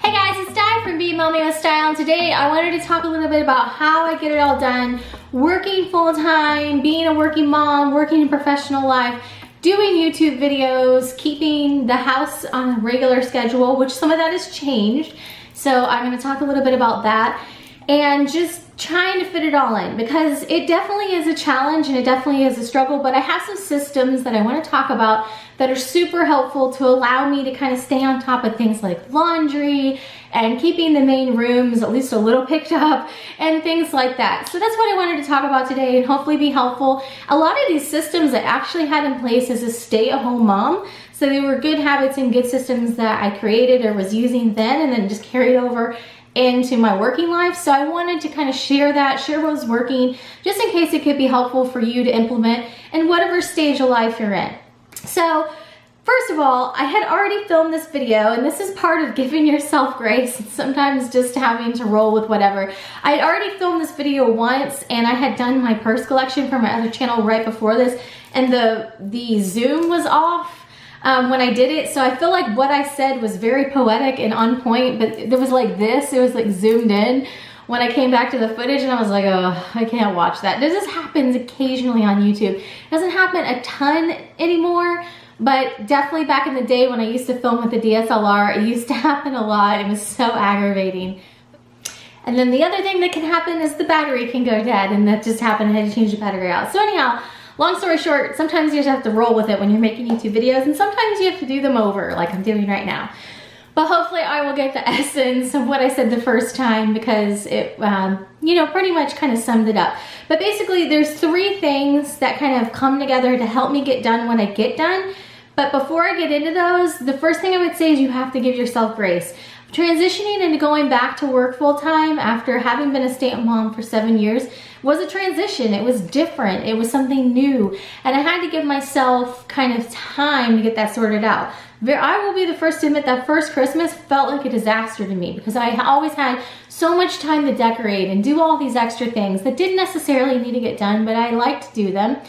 Hey guys, it's Di from BeingMommywithStyle, and today I wanted to talk a little bit about how I get it all done, working full-time, being a working mom, working in professional life, doing YouTube videos, keeping the house on a regular schedule, which some of that has changed. So I'm going to talk a little bit about that and just trying to fit it all in, because it definitely is a challenge and it definitely is a struggle, but I have some systems that I want to talk about that are super helpful to allow me to kind of stay on top of things like laundry and keeping the main rooms at least a little picked up and things like that. So that's what I wanted to talk about today and hopefully be helpful. A lot of these systems I actually had in place as a stay-at-home mom. So they were good habits and good systems that I created or was using then and then just carried over into my working life. So I wanted to kind of share what was working, just in case it could be helpful for you to implement in whatever stage of life you're in. So first of all, I had already filmed this video, and this is part of giving yourself grace and sometimes just having to roll with whatever. I had already filmed this video once, and I had done my purse collection for my other channel right before this, and the zoom was off when I did it, so I feel like what I said was very poetic and on point, but it was like this, it was like zoomed in when I came back to the footage, and I was like, oh, I can't watch that. This happens occasionally on YouTube. It doesn't happen a ton anymore, but definitely back in the day when I used to film with the DSLR, it used to happen a lot. It was so aggravating. And then the other thing that can happen is the battery can go dead, and that just happened. I had to change the battery out. So anyhow, long story short, sometimes you just have to roll with it when you're making YouTube videos, and sometimes you have to do them over like I'm doing right now. But hopefully I will get the essence of what I said the first time, because it, you know, pretty much kind of summed it up. But basically there's three things that kind of come together to help me get done when I get done. But before I get into those, the first thing I would say is you have to give yourself grace. Transitioning into going back to work full-time after having been a stay-at-home mom for 7 years was a transition. It was different. It was something new. And I had to give myself kind of time to get that sorted out. I will be the first to admit that first Christmas felt like a disaster to me, because I always had so much time to decorate and do all these extra things that didn't necessarily need to get done, but I liked to do them.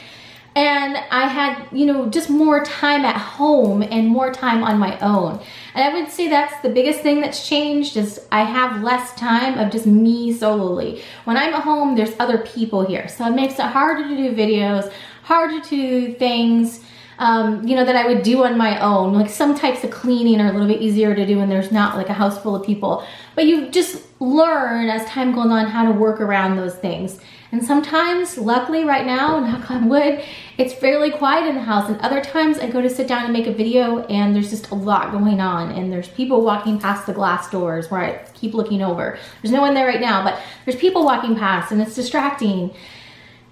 And I had, you know, just more time at home and more time on my own. And I would say that's the biggest thing that's changed, is I have less time of just me solely. When I'm at home, there's other people here. So it makes it harder to do videos, harder to do things, you know, that I would do on my own. Like some types of cleaning are a little bit easier to do when there's not like a house full of people. But you just learn as time goes on how to work around those things. And sometimes, luckily right now, knock on wood, it's fairly quiet in the house. And other times I go to sit down and make a video and there's just a lot going on. And there's people walking past the glass doors where I keep looking over. There's no one there right now, but there's people walking past and it's distracting.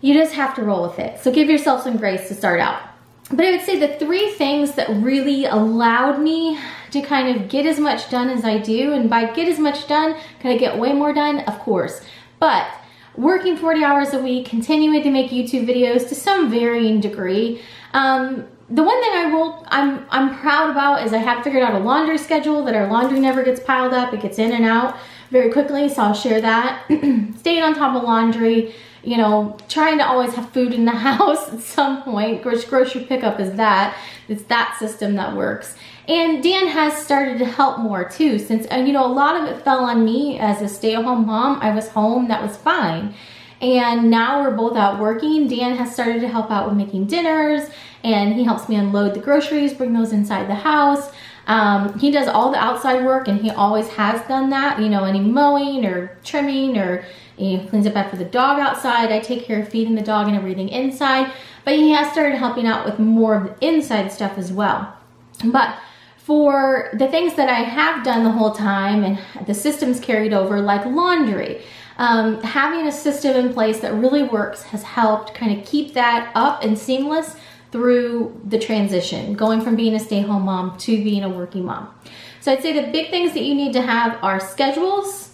You just have to roll with it. So give yourself some grace to start out. But I would say the three things that really allowed me to kind of get as much done as I do, and by get as much done, can I get way more done? Of course. But working 40 hours a week, continuing to make YouTube videos to some varying degree. The one thing I'm proud about is I have figured out a laundry schedule that our laundry never gets piled up. It gets in and out very quickly, so I'll share that. Staying on top of laundry, you know, trying to always have food in the house at some point. Grocery pickup is that. It's that system that works. And Dan has started to help more too, since, you know, a lot of it fell on me as a stay-at-home mom. I was home, that was fine. And now we're both out working. Dan has started to help out with making dinners, and he helps me unload the groceries, bring those inside the house. He does all the outside work, and he always has done that, you know, any mowing or trimming, or he cleans up after the dog outside. I take care of feeding the dog and everything inside, but he has started helping out with more of the inside stuff as well. But for the things that I have done the whole time and the systems carried over, like laundry, having a system in place that really works has helped kind of keep that up and seamless through the transition, going from being a stay-at-home mom to being a working mom. So I'd say the big things that you need to have are schedules,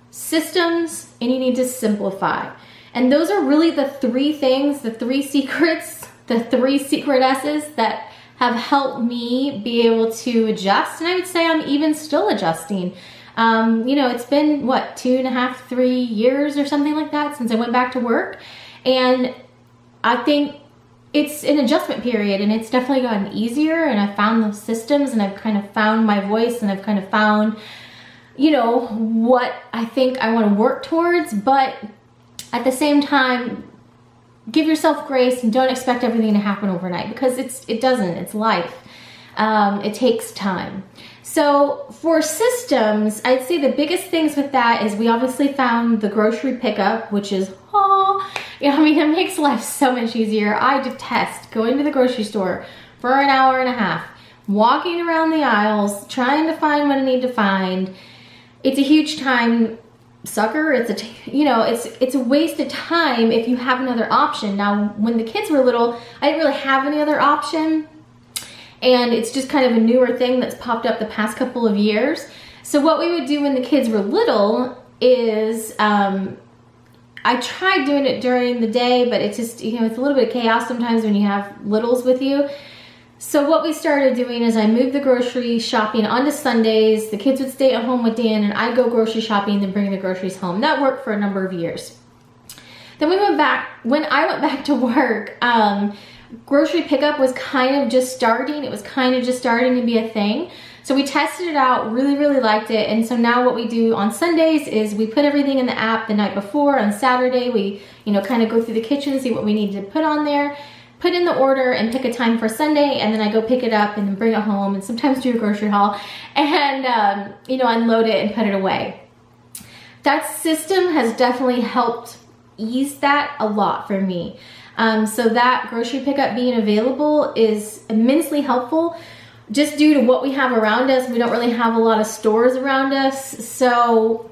systems, and you need to simplify. And those are really the three things, the three secrets, the three secret S's that have helped me be able to adjust. And I would say I'm even still adjusting. You know, it's been, what, 2.5, 3 years or something like that since I went back to work. And I think it's an adjustment period, and it's definitely gotten easier, and I've found those systems, and I've kind of found my voice, and I've kind of found you know, what I think I want to work towards, but at the same time, give yourself grace and don't expect everything to happen overnight, because it doesn't. It's life. It takes time. So for systems, I'd say the biggest things with that is we obviously found the grocery pickup, which is, I mean, it makes life so much easier. I detest going to the grocery store for an hour and a half, walking around the aisles, trying to find what I need to find. It's a huge time sucker. It's a waste of time if you have another option. Now, when the kids were little, I didn't really have any other option. And it's just kind of a newer thing that's popped up the past couple of years. So what we would do when the kids were little is, I tried doing it during the day, but it's just, it's a little bit of chaos sometimes when you have littles with you. So what we started doing is I moved the grocery shopping onto Sundays. The kids would stay at home with Dan and I'd go grocery shopping and bring the groceries home. That worked for a number of years. Then we went back, when I went back to work, grocery pickup was kind of just starting. It was kind of just starting to be a thing. So we tested it out, really, really liked it. And so now what we do on Sundays is we put everything in the app the night before. On Saturday, we, kind of go through the kitchen, see what we need to put on there, put in the order and pick a time for Sunday. And then I go pick it up and then bring it home and sometimes do a grocery haul and, unload it and put it away. That system has definitely helped ease that a lot for me. So that grocery pickup being available is immensely helpful just due to what we have around us. We don't really have a lot of stores around us. So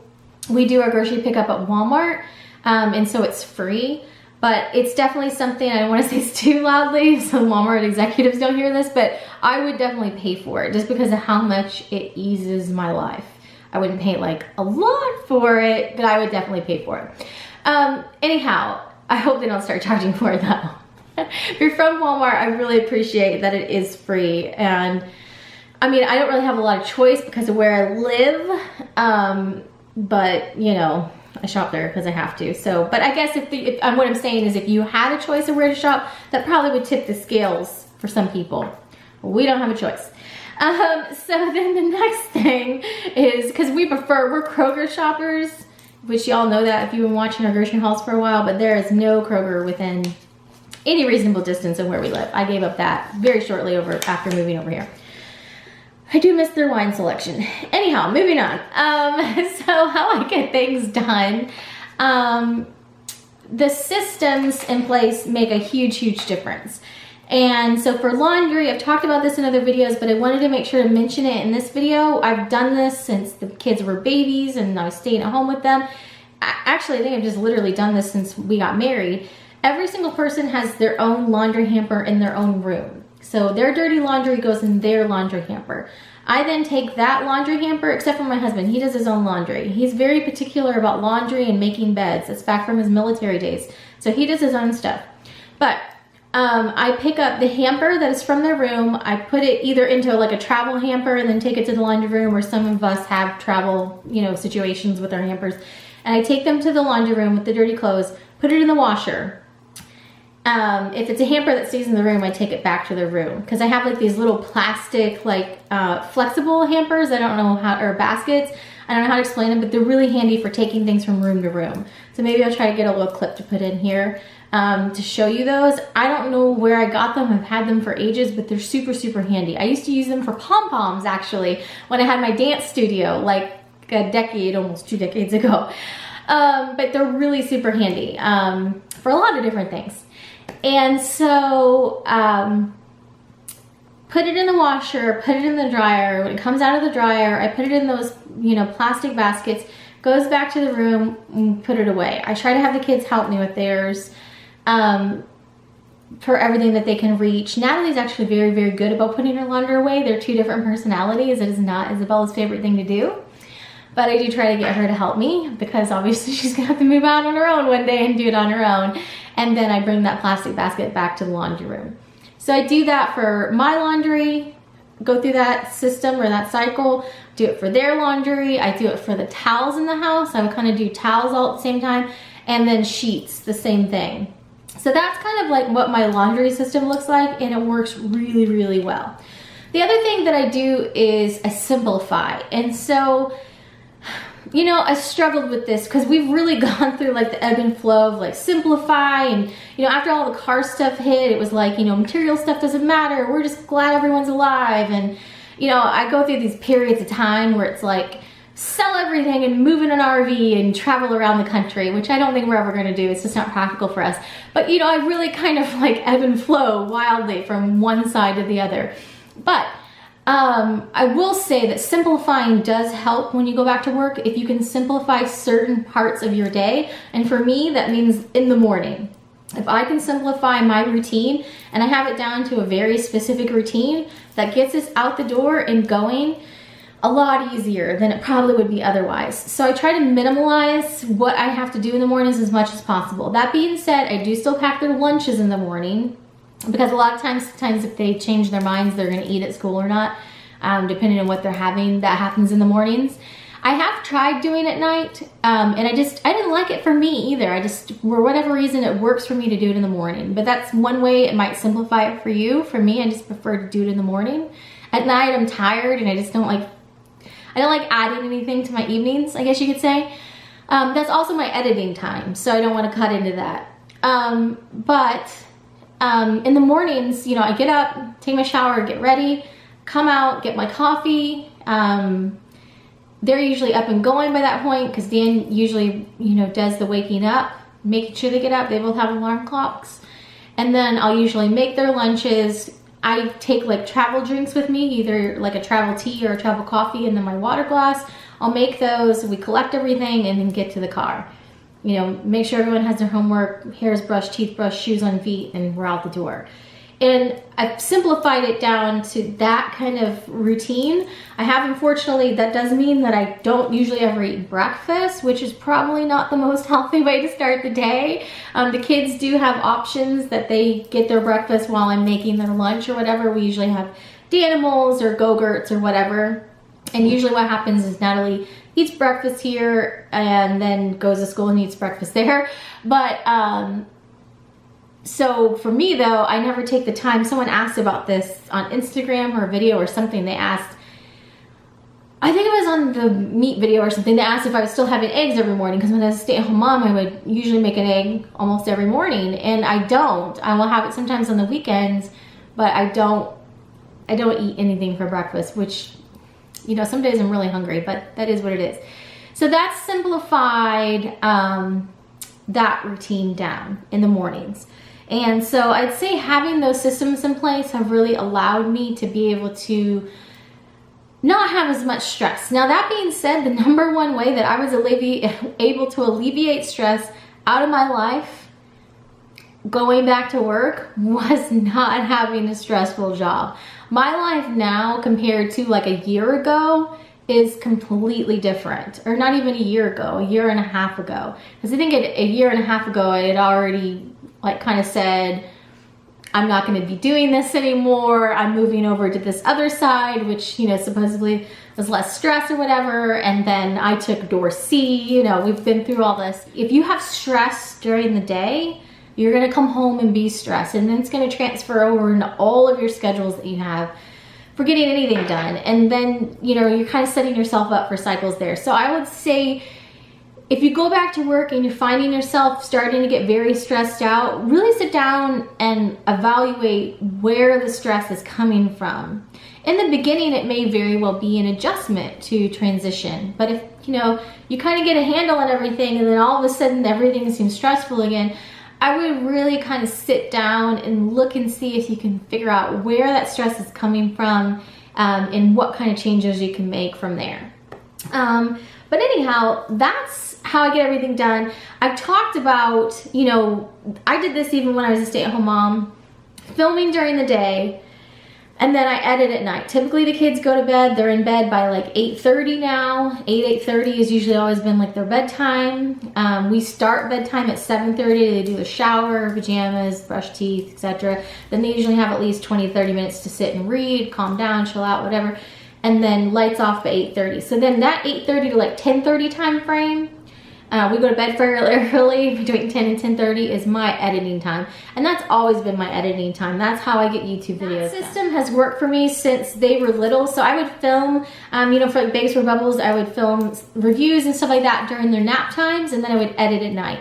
we do our grocery pickup at Walmart. And so it's free, but it's definitely something, I don't want to say this too loudly so Walmart executives don't hear this, but I would definitely pay for it just because of how much it eases my life. I wouldn't pay like a lot for it, but I would definitely pay for it. Anyhow, I hope they don't start charging for it though. If you're from Walmart, I really appreciate that it is free. And I mean, I don't really have a lot of choice because of where I live. But I shop there because I have to. So, but I guess what I'm saying is if you had a choice of where to shop, that probably would tip the scales for some people. We don't have a choice. So then the next thing is, because we're Kroger shoppers, which y'all know that if you've been watching our grocery hauls for a while, but there is no Kroger within any reasonable distance of where we live. I gave up that very shortly after moving over here. I do miss their wine selection. Anyhow, moving on. So how I get things done, the systems in place make a huge, huge difference. And so for laundry, I've talked about this in other videos, but I wanted to make sure to mention it in this video. I've done this since the kids were babies and I was staying at home with them. Actually, I think I've just literally done this since we got married. Every single person has their own laundry hamper in their own room. So their dirty laundry goes in their laundry hamper. I then take that laundry hamper, except for my husband, he does his own laundry. He's very particular about laundry and making beds. That's back from his military days. So he does his own stuff. But I pick up the hamper that is from their room. I put it either into like a travel hamper and then take it to the laundry room, or some of us have travel, situations with our hampers. And I take them to the laundry room with the dirty clothes, put it in the washer. If it's a hamper that stays in the room, I take it back to the room because I have like these little plastic, flexible hampers. I don't know how, or baskets. I don't know how to explain them, but they're really handy for taking things from room to room. So maybe I'll try to get a little clip to put in here to show you those. I don't know where I got them. I've had them for ages, but they're super, super handy. I used to use them for pom-poms actually when I had my dance studio like a decade, almost 2 decades ago. But they're really super handy for a lot of different things. And so put it in the washer, put it in the dryer. When it comes out of the dryer, I put it in those, plastic baskets, goes back to the room, and put it away. I try to have the kids help me with theirs for everything that they can reach. Natalie's actually very, very good about putting her laundry away. They're 2 different personalities. It is not Isabella's favorite thing to do. But I do try to get her to help me because obviously she's gonna have to move out on her own one day and do it on her own. And then I bring that plastic basket back to the laundry room. So I do that for my laundry, go through that system or that cycle, do it for their laundry. I do it for the towels in the house. I would kind of do towels all at the same time, and then sheets, the same thing. So that's kind of like what my laundry system looks like, and it works really, really well. The other thing that I do is I simplify. And so you know, I struggled with this because we've really gone through like the ebb and flow of like simplify, and you know, after all the car stuff hit, it was like, you know, material stuff doesn't matter, we're just glad everyone's alive. And you know, I go through these periods of time where it's like sell everything and move in an RV and travel around the country, which I don't think we're ever going to do. It's just not practical for us. But you know, I really kind of like ebb and flow wildly from one side to the other. But I will say that simplifying does help when you go back to work if you can simplify certain parts of your day. And for me, that means in the morning. If I can simplify my routine and I have it down to a very specific routine that gets us out the door and going a lot easier than it probably would be otherwise. So I try to minimalize what I have to do in the mornings as much as possible. That being said, I do still pack their lunches in the morning, because a lot of times if they change their minds, they're going to eat at school or not, depending on what they're having. That happens in the mornings. I have tried doing it at night, and I didn't like it for me either. For whatever reason, it works for me to do it in the morning. But that's one way it might simplify it for you. For me, I just prefer to do it in the morning. At night, I'm tired, and I don't like adding anything to my evenings, I guess you could say. That's also my editing time, so I don't want to cut into that. In the mornings, you know, I get up, take my shower, get ready, come out, get my coffee. They're usually up and going by that point because Dan usually, you know, does the waking up, making sure they get up. They both have alarm clocks. And then I'll usually make their lunches. I take like travel drinks with me, either like a travel tea or a travel coffee, and then my water glass. I'll make those, we collect everything, and then get to the car. You know, make sure everyone has their homework, hair's brushed, teeth brushed, shoes on feet, and we're out the door. And I've simplified it down to that kind of routine. I have, unfortunately, that does mean that I don't usually ever eat breakfast, which is probably not the most healthy way to start the day. The kids do have options that they get their breakfast while I'm making their lunch or whatever. We usually have Danimals or Go-Gurts or whatever. And usually what happens is Natalie eats breakfast here and then goes to school and eats breakfast there. But, so for me though, I never take the time. Someone asked about this on Instagram or a video or something. They asked, I think it was on the meat video or something, they asked if I was still having eggs every morning, because when I was a stay-at-home mom, I would usually make an egg almost every morning, and I don't. I will have it sometimes on the weekends, but I don't eat anything for breakfast, which, you know, some days I'm really hungry, but that is what it is. So that's simplified that routine down in the mornings. And so I'd say having those systems in place have really allowed me to be able to not have as much stress. Now, that being said, the number one way that I was able to alleviate stress out of my life going back to work was not having a stressful job. My life now compared to like a year ago is completely different. Or not even a year ago, a year and a half ago. Because I think a year and a half ago I had already like kind of said, I'm not going to be doing this anymore. I'm moving over to this other side, which, you know, supposedly was less stress or whatever. And then I took door C, you know, we've been through all this. If you have stress during the day, you're going to come home and be stressed. And then it's going to transfer over into all of your schedules that you have for getting anything done. And then, you know, you're kind of setting yourself up for cycles there. So I would say, if you go back to work and you're finding yourself starting to get very stressed out, really sit down and evaluate where the stress is coming from. In the beginning, it may very well be an adjustment to transition. But if, you know, you kind of get a handle on everything and then all of a sudden everything seems stressful again, I would really kind of sit down and look and see if you can figure out where that stress is coming from and what kind of changes you can make from there. But anyhow, that's how I get everything done. I've talked about, you know, I did this even when I was a stay-at-home mom, filming during the day, and then I edit at night. Typically the kids go to bed, they're in bed by like 8:30 now. 8:30 has usually always been like their bedtime. We start bedtime at 7:30. They do a shower, pajamas, brush teeth, etc. Then they usually have at least 20-30 minutes to sit and read, calm down, chill out, whatever. And then lights off by 8:30. So then that 8:30 to like 10:30 time frame, We go to bed fairly early. Between 10 and 10:30 is my editing time. And that's always been my editing time. That's how I get YouTube videos. That system has worked for me since they were little. So I would film, you know, for like Bakes for Bubbles, I would film reviews and stuff like that during their nap times, and then I would edit at night.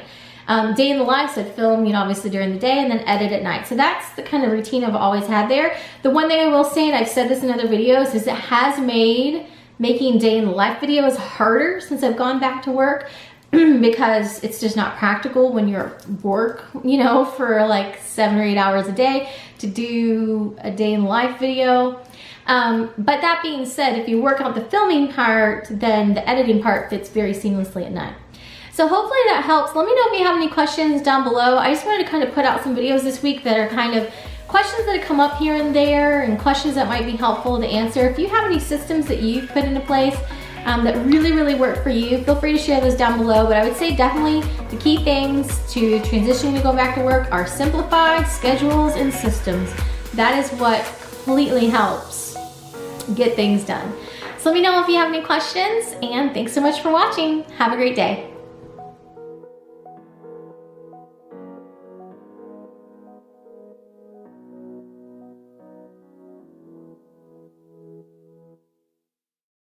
Day in the life, so I'd film, you know, obviously during the day and then edit at night. So that's the kind of routine I've always had there. The one thing I will say, and I've said this in other videos, is it has made making day in the life videos harder since I've gone back to work because it's just not practical when you're at work, you know, for like 7 or 8 hours a day to do a day in the life video. But that being said, if you work out the filming part, then the editing part fits very seamlessly at night. So hopefully that helps. Let me know if you have any questions down below. I just wanted to kind of put out some videos this week that are kind of questions that have come up here and there and questions that might be helpful to answer. If you have any systems that you've put into place that really work for you, feel free to share those down below. But I would say definitely the key things to transitioning to go back to work are simplified schedules and systems. That is what completely helps get things done. So let me know if you have any questions, and thanks so much for watching. Have a great day.